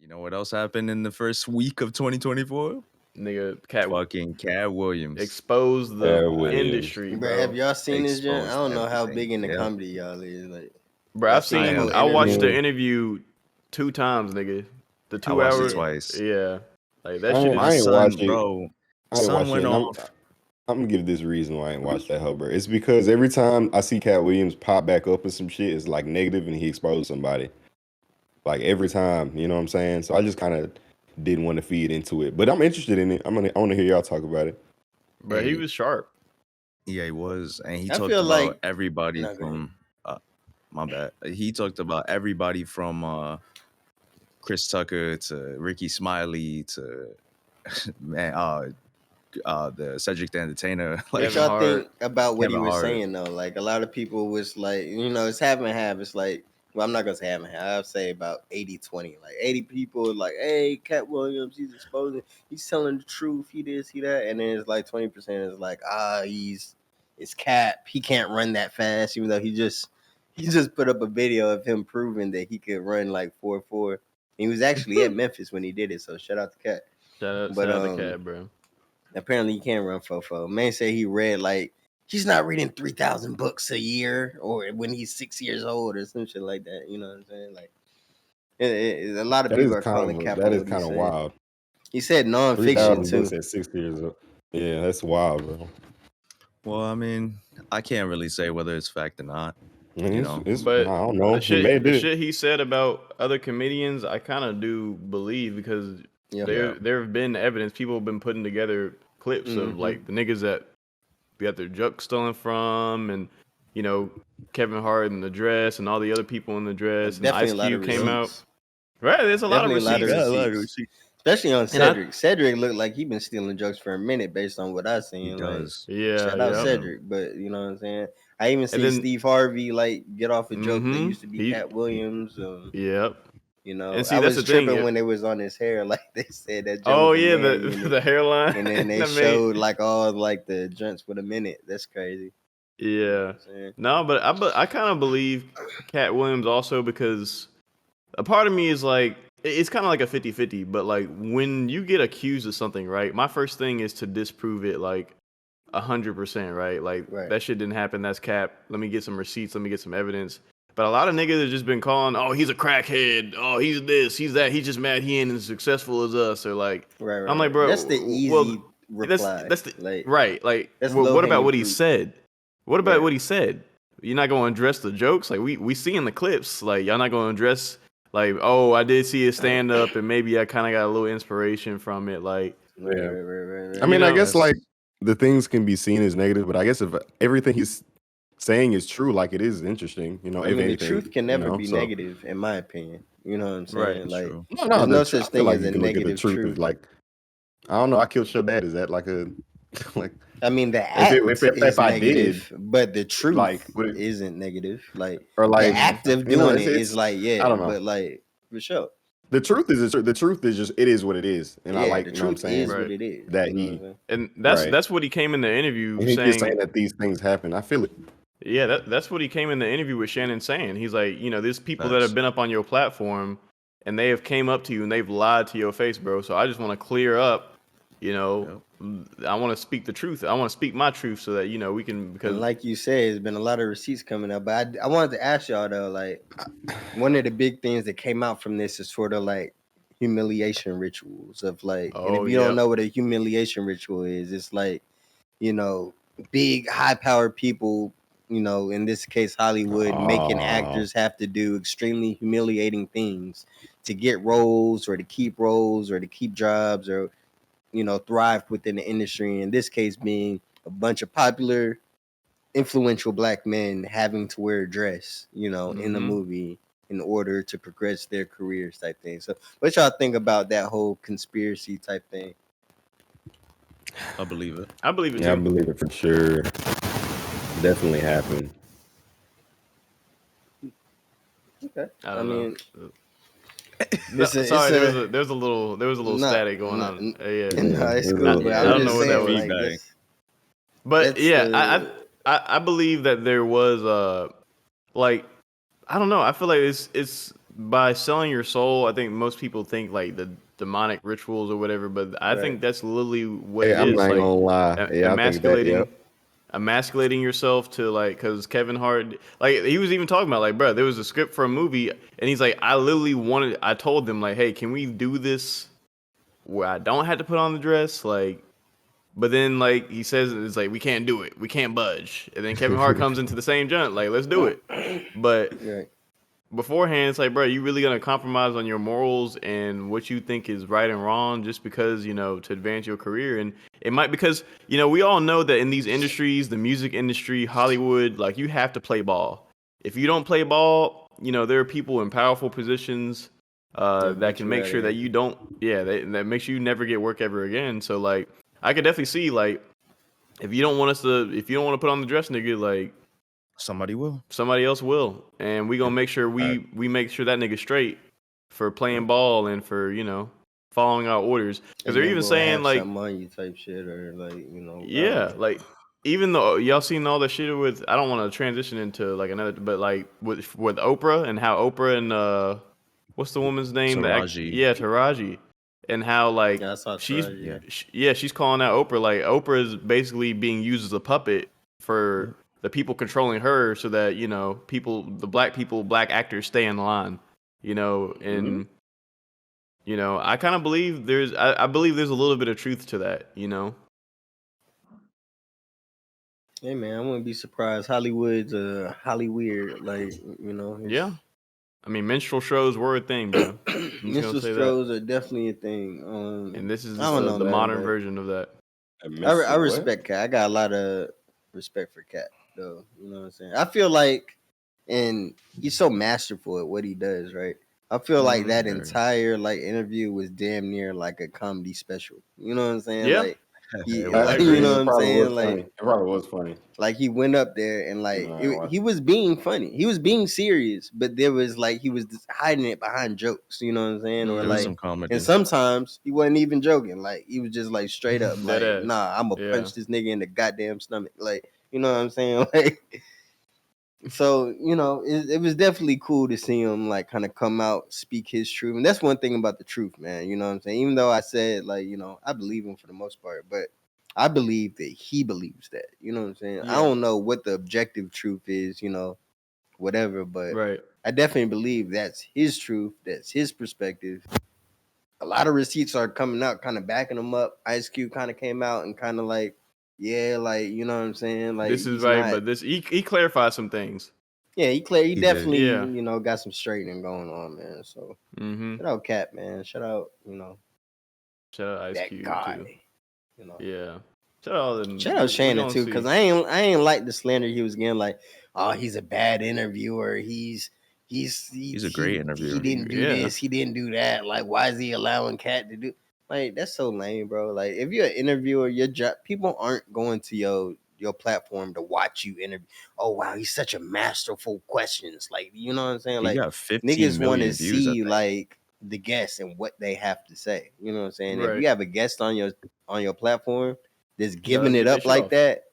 You know what else happened in the first week of 2024? Nigga, Katt Fucking Katt Williams. exposed the Katt Williams. industry, Bro, bro. have y'all seen this yet? I Exposed don't know how everything. big in the Yep. comedy y'all is. Like, Bro, y'all I've seen the seen. whole I watched the interview? interview 2 times, nigga. The I 2 watched hour. it twice. Yeah, like I that shit ain't, is. I My ain't son, watch it. bro, I ain't son watch it. went And off. I'm gonna give this reason why I ain't watched that hell, bro. It's because every time I see Katt Williams pop back up in some shit, it's like negative and he exposed somebody. Like every time, you know what I'm saying? So I just kind of didn't want to feed into it. But I'm interested in it. I want to hear y'all talk about it. Bro, he Hey, was sharp. yeah, he was, and he I talked feel about like everybody no, go ahead. from. My bad. He talked about everybody from Chris Tucker to Ricky Smiley to man, the Cedric the Entertainer. What Like Kevin y'all Hart. think about what he Kevin was Hart. saying though? Like a lot of people was like, it's half and half. It's like, well, I'm not gonna say half and half. I'll say about 80-20. Like 80 people like, hey, Katt Williams, he's exposing, he's telling the truth, he this, he that, and then it's like 20% is like, it's Cap. He can't run that fast, even though he just put up a video of him proving that he could run like 4.4. He was actually at Memphis when he did it, so shout out to Cap. Shout But out to Katt, bro. apparently he can't run 4.4. Man said he read like he's not reading 3,000 books a year or when he's 6 years old or some shit like that. You know what I'm saying? Like a lot of That people is are calling Cap that on is what he kind of said. wild. He said nonfiction 3,000 too. books at 6 years old. Yeah, that's wild, bro. Well, I mean, I can't really say whether it's fact or not. And You it's, know, it's, I But don't know. the He may shit, the do. shit he said about other comedians, I kind of do believe because Yeah. there have been evidence. People have been putting together clips of Mhm. like the niggas that got their junk stolen from, and Kevin Hart in the dress, and all the other people in the dress, and Definitely Ice a lot of Cube came out. receipts. Right, there's a lot of Definitely a lot of receipts. yeah, a lot of receipts. receipts. Especially on And Cedric. Cedric looked like he been stealing jokes for a minute based on what I He seen. Like, does. Yeah, shout out yeah. Cedric, but you know what I'm saying? I even And see then, Steve Harvey like get off a joke that mm-hmm, used to be Katt Williams. yep. And see, I that's was the thing. tripping when they was on his hair, like they said that Oh joke yeah, man the minute, the hairline, and then they that showed like all like the joints with a minute. That's crazy. You know Yeah. what I'm saying? No, but I kind of believe Katt Williams also because a part of me is like it's kind of like a 50-50, but like when you get accused of something, right? My first thing is to disprove it like 100%, right? Like Right. that shit didn't happen. That's cap. Let me get some receipts. Let me get some evidence. But a lot of niggas have just been calling, oh, he's a crackhead. Oh, he's this, he's that. He's just mad he ain't as successful as us. Or like, Right. I'm like, bro, That's the easy well, reply. that's the like right. Like, that's what about low-hanging what he fruit. said? What about Right. what he said? You're not going to address the jokes? Like, we see in the clips, like, y'all not going to address, like, oh, I did see his stand up and maybe I kind of got a little inspiration from it. Like, Right. I mean, I know, guess like the things can be seen as negative, but I guess if everything he's saying is true, like it is interesting, I if mean, anything. the truth can never be so. negative, in my opinion. You know what I'm saying? Right. Like, True. No, there's no I such feel thing like as you a can look at the negative truth truth. as like, I don't know, I killed your dad. Is that like a like? I mean, the act is I negative, but the truth like, would it- isn't negative. Like, or like the act of you know, doing it it's- is like, I don't know. but like for sure. The truth is just it is what it is, and I like the you know what I'm truth saying is Right. what it is. that you know he what I'm saying? and that's Right. what he came in the interview and he's saying. just saying that these things happen. I feel it. Yeah, that's what he came in the interview with Shannon saying. He's like, there's people that Facts. have been up on your platform and they have came up to you and they've lied to your face, bro. So I just want to clear up, I want to speak the truth. I want to speak my truth so that, we can, because And like you said, there's been a lot of receipts coming up. But I wanted to ask y'all though, like, one of the big things that came out from this is sort of like humiliation rituals of like, and if you don't know what a humiliation ritual is, it's like, big high powered people, in this case Hollywood, making actors have to do extremely humiliating things to get roles or to keep roles or to keep jobs or thrive within the industry. In this case being a bunch of popular influential black men having to wear a dress, in the movie in order to progress their careers type thing. So what y'all think about that whole conspiracy type thing? I believe it. I believe it Yeah, I too. believe it for sure. Definitely happened. Okay. I don't know. Sorry, there was a little static going on. Yeah. No, it's cool. But I I'm don't just know what that saying, was. like, this, But that's yeah, I believe that there was like, I don't know. I feel like it's by selling your soul, I think most people think like the demonic rituals or whatever, but I think that's literally what it I'm is. not Like gonna lie. Yeah, I think that. Yep. emasculating yourself to like, because Kevin Hart, like he was even talking about like, bro, there was a script for a movie, and he's like, I told them like, hey, can we do this where I don't have to put on the dress, like. But then, like he says, it's like we can't do it, we can't budge. And then Kevin Hart comes into the same joint, like let's do it. But beforehand, it's like, bro, you really gonna compromise on your morals and what you think is right and wrong just because to advance your career? And it might because we all know that in these industries, the music industry, Hollywood, like you have to play ball. If you don't play ball, there are people in powerful positions that can make sure that you don't. Yeah, that makes you never get work ever again. So like. I could definitely see like if you don't want to put on the dress, nigga, like somebody else will, and we gonna make sure we make sure that nigga straight for playing ball and for following our orders, because they're even saying like something on you type shit or like like even though y'all seen all the shit with, I don't want to transition into like another, but like with Oprah and how Oprah and what's the woman's name? Taraji. And how like she's calling out Oprah, like Oprah is basically being used as a puppet for the people controlling her, so that black actors stay in line, and I kind of believe I believe there's a little bit of truth to that, Hey man, I wouldn't be surprised. Hollywood's Hollyweird, like yeah. I mean, minstrel shows were a thing, bro. Minstrel shows are definitely a thing. And this is the modern version of that. I respect Katt. I got a lot of respect for Katt, though. You know what I'm saying? I feel like, and he's so masterful at what he does, right? I feel like that entire like interview was damn near like a comedy special. You know what I'm saying? Yeah. Like, you know what I'm saying? Like, it probably was funny. Like he went up there and like he was being funny. He was being serious, but there was like he was just hiding it behind jokes. You know what I'm saying? Or like, some comedy. And sometimes he wasn't even joking. Like he was just like straight up like, nah, I'm gonna punch this nigga in the goddamn stomach. Like, you know what I'm saying? Like, so it was definitely cool to see him like kind of come out, speak his truth, and that's one thing about the truth, man. You know what I'm saying? Even though I said like I believe him for the most part, but I believe that he believes that. You know what I'm saying? I don't know what the objective truth is, whatever, but I definitely believe that's his truth. That's his perspective. A lot of receipts are coming out, kind of backing him up. Ice Cube kind of came out and kind of like, like, you know what I'm saying? Like, this is right, but he clarified some things. Yeah, he definitely, got some straightening going on, man. So shout out Katt, man. Shout out, shout out Ice Cube guy. Too. Yeah. Shout out Shannon too, because I ain't like the slander he was getting. Like, oh, he's a bad interviewer. He's a great interviewer. He didn't do this. He didn't do that. Like, why is he allowing Katt to do? Like, that's so lame, bro. Like, if you're an interviewer, your job, people aren't going to your platform to watch you interview. Oh wow, he's such a masterful questions. Like, you know what I'm saying? Like, niggas want to see like the guests and what they have to say. You know what I'm saying? If you have a guest on your platform that's giving it up like that,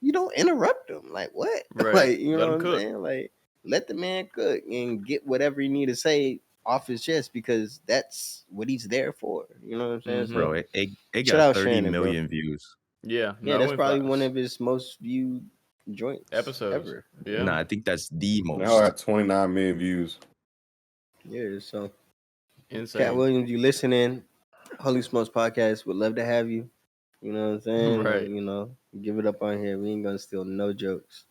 you don't interrupt them. Like, what? Like, you know what I'm saying? Like, let the man cook and get whatever he need to say off his chest, because that's what he's there for. You know what I'm saying? Bro, it got 30 million views. Yeah, that's probably one of his most viewed joints episodes ever. Yeah, nah, I think that's the most. Now at 29 million views. Yeah, so insane. Katt Williams, you listening? Holy Smokes Podcast would love to have you. You know what I'm saying? Right. Like, give it up on here. We ain't gonna steal no jokes.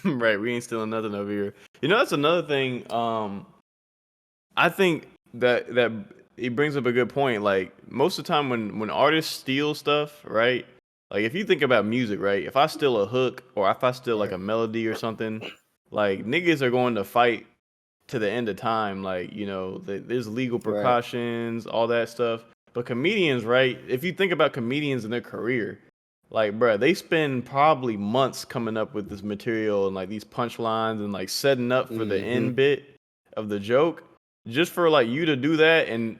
Right, we ain't stealing nothing over here. That's another thing. I think that it brings up a good point. Like, most of the time when artists steal stuff, right? Like, if you think about music, right? If I steal a hook or if I steal like a melody or something, like, niggas are going to fight to the end of time. Like, there's legal precautions, all that stuff. But comedians, right? If you think about comedians in their career, like, bruh, they spend probably months coming up with this material and like these punchlines and like setting up for the end bit of the joke, just for like you to do that. And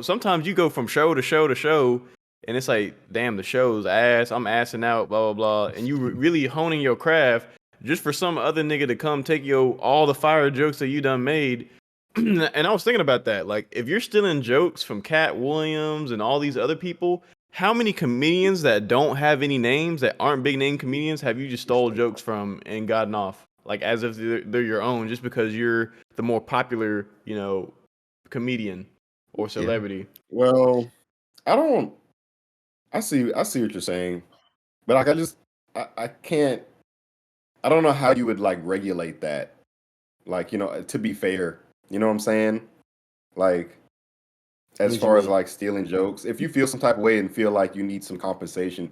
sometimes you go from show to show to show, and it's like, damn, the show's ass. I'm assing out, blah blah blah, and you really honing your craft just for some other nigga to come take all the fire jokes that you done made And I was thinking about that. Like, if you're stealing jokes from Katt Williams and all these other people, how many comedians that don't have any names, that aren't big name comedians, have you just stole jokes from and gotten off? Like, as if they're your own, just because you're the more popular, comedian or celebrity. Well, I don't. I see what you're saying, but like I can't. I don't know how you would like regulate that. Like, to be fair, you know what I'm saying? Like, as What you far as mean? like stealing jokes, if you feel some type of way and feel like you need some compensation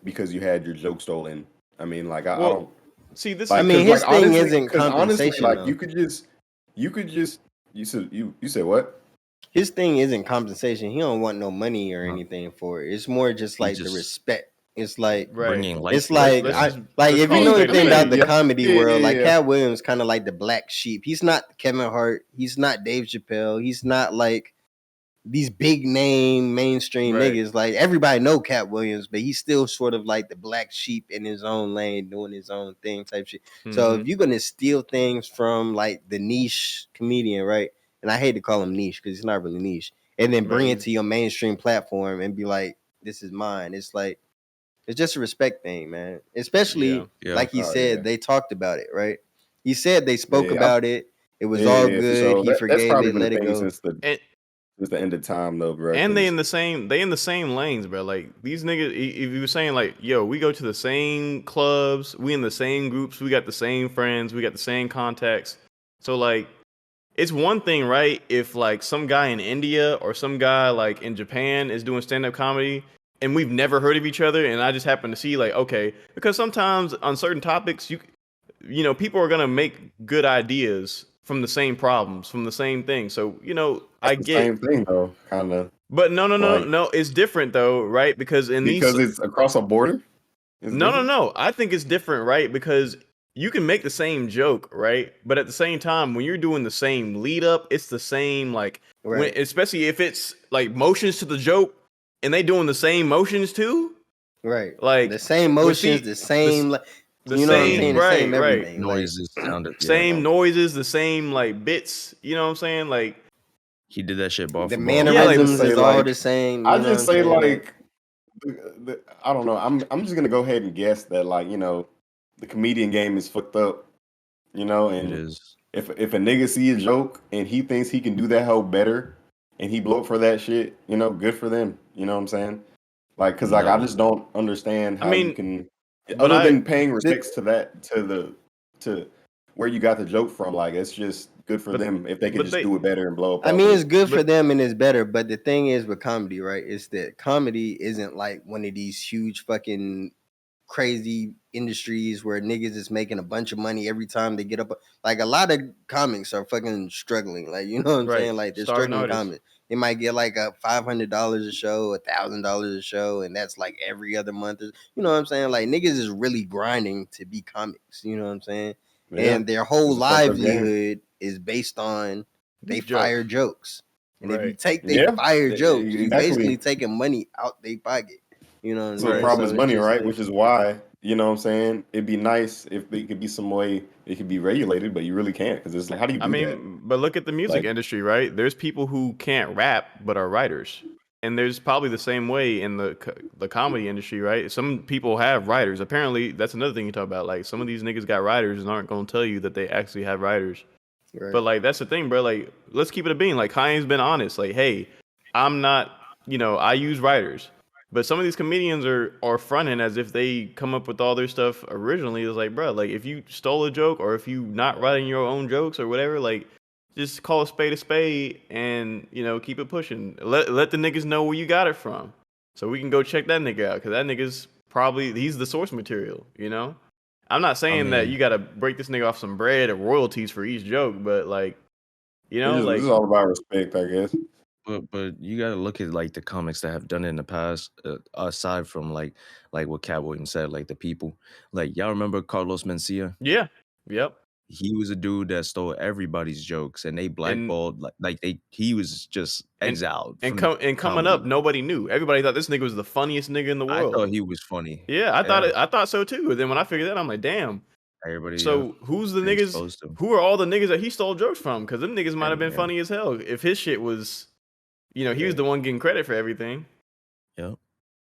because you had your joke stolen, I mean, like, I don't see this. like. I mean, 'cause, his like, thing honestly, isn't because honestly, compensation like, though. you could just. You said what? His thing isn't compensation. He don't want no money or anything for it. It's more just He like the just respect. It's like bringing light. it's to like it. let's like let's if call you a know spade a anything about spade. the comedy world, like yeah. Katt Williams, kind of like the black sheep. He's not Kevin Hart. He's not Dave Chappelle. He's not like these big name mainstream Right. niggas. Like everybody know Katt Williams, but he's still sort of like the black sheep in his own lane, doing his own thing type shit. So if you're gonna steal things from like the niche comedian, right? And I hate to call him niche because it's not really niche, and then bring it to your mainstream platform and be like, "This is mine." It's like it's just a respect thing, man. Especially Yeah. like he Oh, said, yeah. they talked about it, right? He said they spoke Yeah, about it. It was Yeah, all yeah, for good. sure. He That's forgave probably it, been let a it thing go. since the end of time, though, bro. And they 'cause- in the same lanes, bro. Like these niggas, if you were saying like, yo, we go to the same clubs, we in the same groups, we got the same friends, we got the same contacts. So like, it's one thing, right? If like some guy in India or some guy like in Japan is doing stand-up comedy and we've never heard of each other, and I just happen to see like, okay, because sometimes on certain topics, people are gonna make good ideas from the same problems, from the same thing. So I That's the get. same thing, though, kind of. But no, Like, it's different though, right? Because in these, because it's across a border. It's different? no, I think it's different, right? Because you can make the same joke, right? But at the same time, when you're doing the same lead up, it's the same like Right. especially if it's like motions to the joke, and they doing the same motions too, Right. like The same well, motions, see, the same, the you know what I'm same, saying? The same right, everything. Like, Noises sounded. same noises, the same like bits. You know what I'm saying? Like He did that shit bar the for bar. Yeah, like- mannerisms say, is all like- the same. I You know what I'm just say saying? like, I don't know. I'm just gonna go ahead and guess that like the comedian game is fucked up. It And is. if a nigga see a joke and he thinks he can do that hoe better, and he blow up for that shit, good for them. You know what I'm saying? Like, cause like I No. just don't understand how you can, but other than paying respects to where you got the joke from. Like, it's just good for But- them if they can but just they- do it better and blow up. I off mean, it. it's good for But- them and it's better. But the thing is with comedy, right? Is that comedy isn't like one of these huge fucking crazy industries where niggas is making a bunch of money every time they get up. Like a lot of comics are fucking struggling. Like, you know what I'm Right. saying? Like they're Starving struggling artists. comics. They might get like a $500 a show, $1,000 a show, and that's like every other month. You know what I'm saying? Like niggas is really grinding to be comics. You know what I'm saying? Yeah. And their whole It's a fucked up game. livelihood is based on they fire jokes. And if you Right. take they Yeah, fire jokes, you exactly. basically taking money out their pocket. You know what I'm So saying? the problem is it's money, just right? like- Which is why, you know what I'm saying? It'd be nice if it could be some way it could be regulated, but you really can't because it's like, how do you do I mean, that? but look at the music Like- industry, right? There's people who can't rap but are writers, and there's probably the same way in the comedy industry, right? Some people have writers. Apparently, that's another thing you talk about. Like some of these niggas got writers and aren't gonna tell you that they actually have writers. Right. But like that's the thing, bro. Like let's keep it a bean. Like Kanye's been honest. Like, hey, I'm not. I use writers. But some of these comedians are fronting as if they come up with all their stuff originally. It's like, bro, like if you stole a joke or if you not writing your own jokes or whatever, like just call a spade and keep it pushing. Let the niggas know where you got it from, so we can go check that nigga out because that nigga's he's the source material. I'm not saying that mean- you gotta break this nigga off some bread or royalties for each joke, but like This is all about respect, I guess. But you gotta look at like the comics that have done it in the past, aside from like what Katt Williams said, like the people, like y'all remember Carlos Mencia? yeah, yep. He was a dude that stole everybody's jokes, and they blackballed he was just exiled. And from coming comedy. up, nobody knew. Everybody thought this nigga was the funniest nigga in the I world. thought he was funny. Yeah, I thought so too. And then when I figured that, I'm like, damn, Everybody, So who's the been niggas? exposed to. Who are all the niggas that he stole jokes from? Because them niggas might have been Yeah. funny as hell if his shit was, he was the one getting credit for everything. Yep.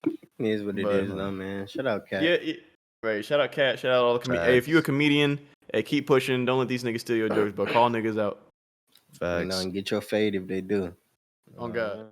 It is what it But, is, though, man. Shout out, Katt. Yeah, right. Shout out Katt. Shout out all the comedians. Hey, if you a comedian, hey, keep pushing. Don't let these niggas steal your jokes, but call niggas out. Facts. And get your fade if they do. Oh God.